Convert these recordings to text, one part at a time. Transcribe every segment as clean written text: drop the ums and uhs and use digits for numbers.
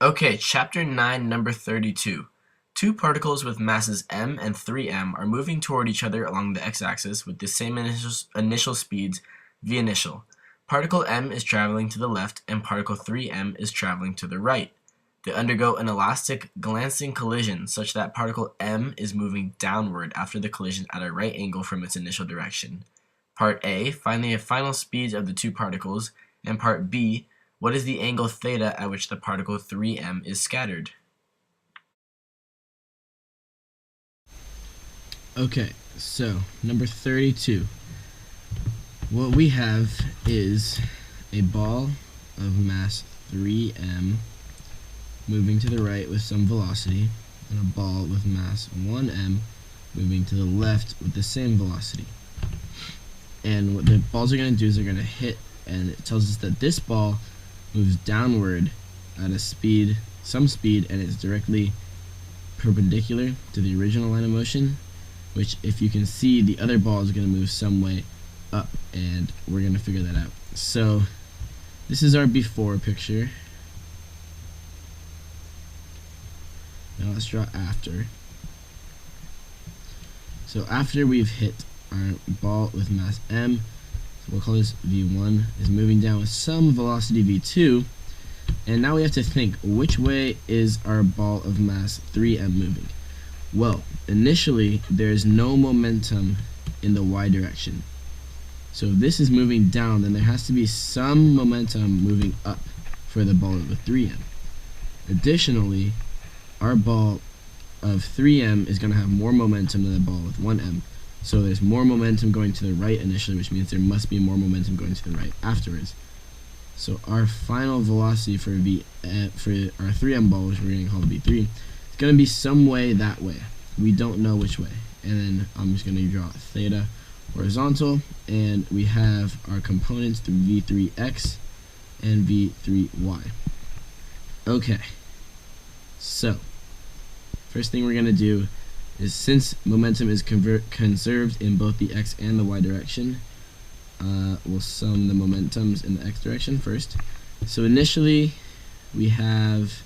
Okay, Chapter 9, Number 32. Two particles with masses m and 3m are moving toward each other along the x-axis with the same initial speeds v initial. Particle m is traveling to the left and particle 3m is traveling to the right. They undergo an elastic glancing collision such that particle m is moving downward after the collision at a right angle from its initial direction. Part A, find the final speeds of the two particles, and Part B, what is the angle theta at which the particle 3m is scattered? Okay, so number 32. What we have is a ball of mass 3m moving to the right with some velocity, and a ball with mass 1m moving to the left with the same velocity. And what the balls are going to do is they're going to hit, and it tells us that this ball moves downward at some speed, and it's directly perpendicular to the original line of motion, which, if you can see, the other ball is going to move some way up, and we're going to figure that out. So this is our before picture. Now let's draw after. So after we've hit our ball with mass m, so we'll call this v1, is moving down with some velocity v2, and now we have to think, which way is our ball of mass 3m moving? Well, initially there's no momentum in the y direction. So if this is moving down, then there has to be some momentum moving up for the ball of the 3m. Additionally, our ball of 3m is going to have more momentum than the ball with 1m. So there's more momentum going to the right initially, which means there must be more momentum going to the right afterwards. So our final velocity for our 3m ball, which we're going to call v3, is going to be some way that way. We don't know which way. And then I'm just going to draw theta horizontal, and we have our components through v3x and v3y. Okay, so first thing we're going to do is, since momentum is conserved in both the x and the y direction, we'll sum the momentums in the x direction first. So initially we have,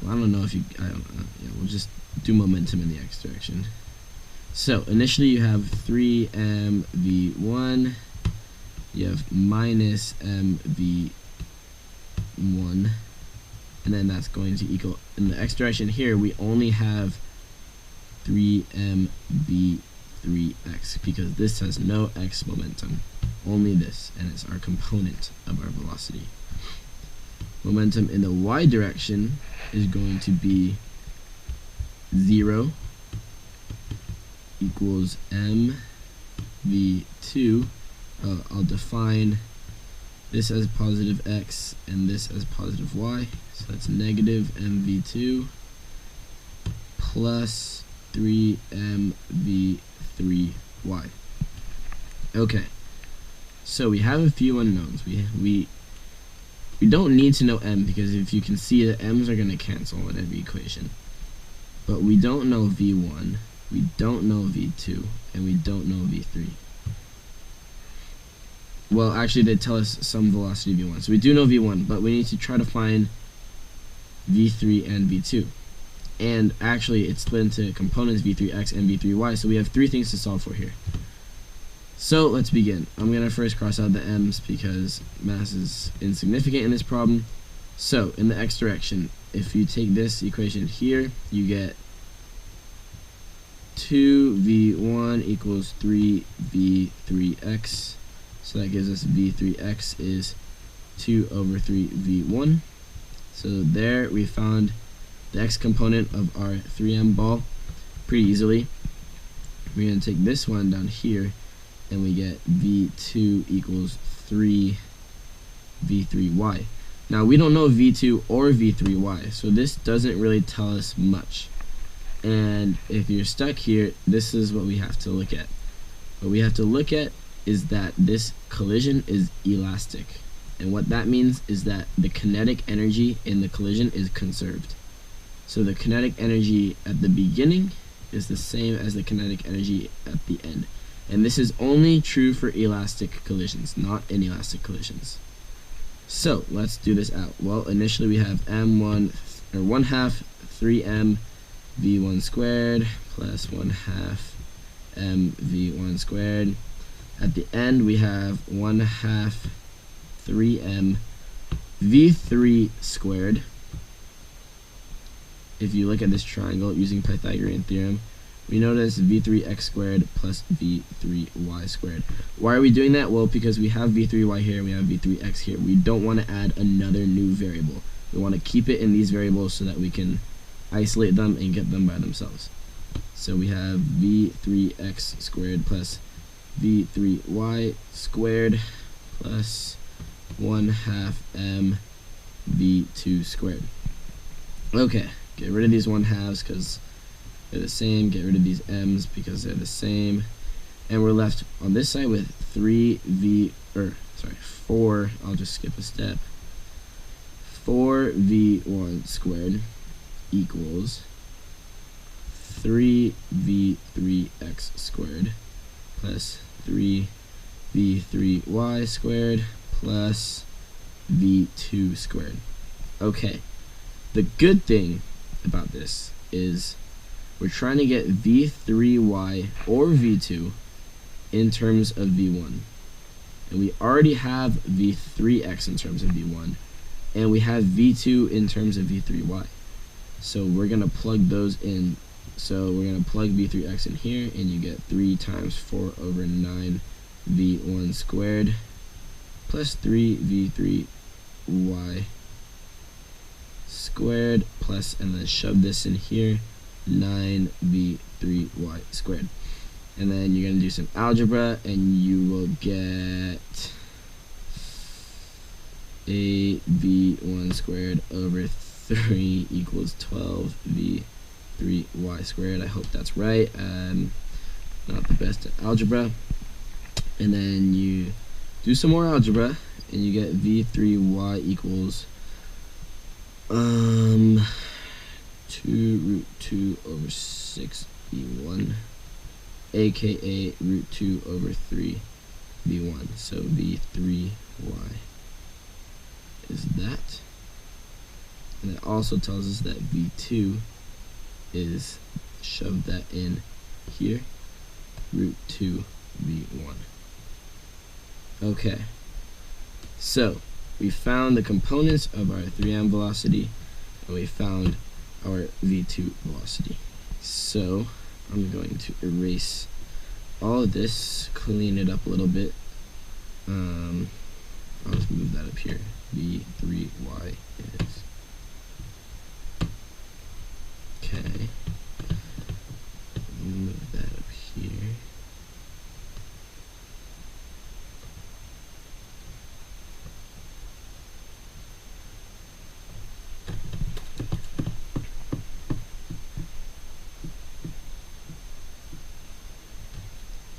well, I don't know, yeah, we'll just do momentum in the x direction. So initially you have 3m v1, you have minus m v1, and then that's going to equal, in the x direction here, we only have 3m v3x, because this has no x momentum, only this, and it's our component of our velocity. Momentum in the y direction is going to be 0 equals m v2. I'll define this as positive x and this as positive y, so that's negative mv2 plus 3m v3y. Okay, so we have a few unknowns. We don't need to know m, because if you can see, the m's are going to cancel in every equation. But we don't know v1, we don't know v2, and we don't know v3. Well, actually, they tell us some velocity v1. So we do know v1, but we need to try to find v3 and v2. And actually, it's split into components v3x and v3y, so we have three things to solve for here. So let's begin. I'm going to first cross out the m's because mass is insignificant in this problem. So in the x direction, if you take this equation here, you get 2v1 equals 3v3x. So that gives us v3x is 2 over 3v1. So there we found the x component of our 3m ball pretty easily. We're going to take this one down here, and we get v2 equals 3 v3y. Now we don't know v2 or v3y, so this doesn't really tell us much. And if you're stuck here, this is what we have to look at. What we have to look at is that this collision is elastic. And what that means is that the kinetic energy in the collision is conserved. So the kinetic energy at the beginning is the same as the kinetic energy at the end. And this is only true for elastic collisions, not inelastic collisions. So let's do this out. Well, initially we have m1 or 1/2 3m v1 squared plus 1/2 m v1 squared. At the end we have 1/2 3m v3 squared. If you look at this triangle using Pythagorean theorem, we notice v3x squared plus v3y squared. Why are we doing that? Well, because we have v3y here, we have v3x here. We don't want to add another new variable. We want to keep it in these variables so that we can isolate them and get them by themselves. So we have v3x squared plus v3y squared plus 1/2 m v2 squared. Okay, get rid of these 1/2s because they're the same. Get rid of these m's because they're the same. And we're left on this side with 4, I'll just skip a step. 4v1 squared equals 3v3x squared plus 3v3y squared plus v2 squared. Okay, the good thing about this is we're trying to get v3y or v2 in terms of v1. And we already have v3x in terms of v1. And we have v2 in terms of v3y. So we're going to plug those in. So we're going to plug v3x in here, and you get 3 times 4/9 v1 squared plus 3v3y squared plus, and then shove this in here, 9v3y squared. And then you're going to do some algebra, and you will get 8v1 squared over 3 equals 12v3y squared. I hope that's right. Not the best at algebra. And then you do some more algebra, and you get v3y equals 2 root 2 over 6 v1, aka root 2 over 3 v1. So v3y is that. And it also tells us that v2 is, shove that in here, root 2 v1. Okay, so we found the components of our 3m velocity, and we found our v2 velocity. So I'm going to erase all of this, clean it up a little bit. I'll just move that up here. v3y is, okay, move that up here.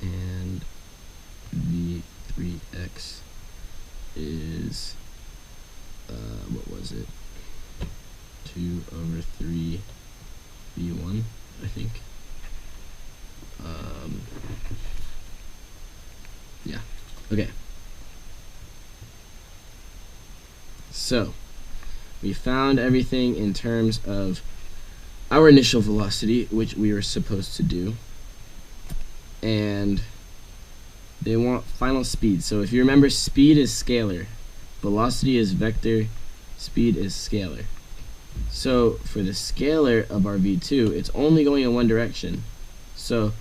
And v3x is, what was it, 2 over 3 v1, I think. Yeah, okay. So we found everything in terms of our initial velocity, which we were supposed to do, and they want final speed. So if you remember, speed is scalar, velocity is vector, speed is scalar. So for the scalar of our v2, it's only going in one direction. So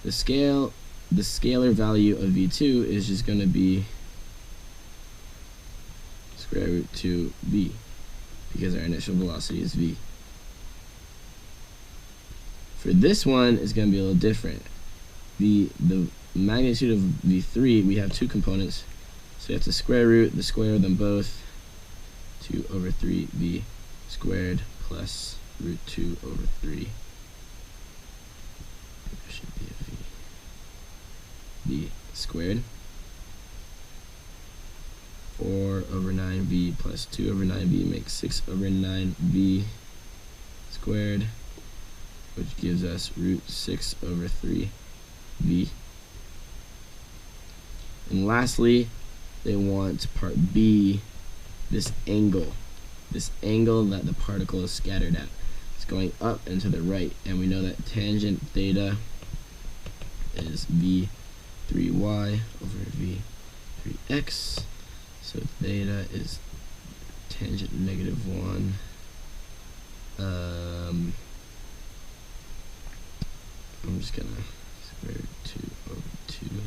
the scalar value of v2 is just going to be square root 2v, because our initial velocity is v. For this one, it's going to be a little different. The magnitude of v3, we have two components, so you have to square root the square of them both, 2 over 3v squared plus root 2 over 3. There should be a v squared. 4 over 9v plus 2 over 9v makes 6 over 9v squared, which gives us root 6 over 3v. And lastly, they want part B this angle that the particle is scattered at. It's going up and to the right, and we know that tangent theta is v3y over v3x. So theta is tangent -1. I'm just gonna square root 2 over 2.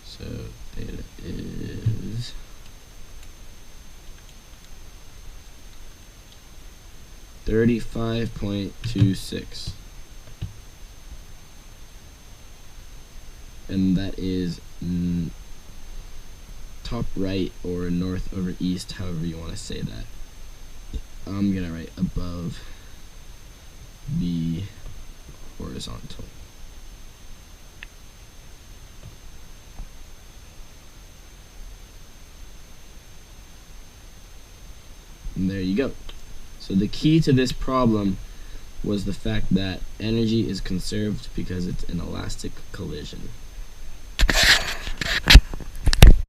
So theta is 35.26. And that is top right or north over east, however you want to say that. I'm gonna write above the horizontal. And there you go. So the key to this problem was the fact that energy is conserved because it's an elastic collision.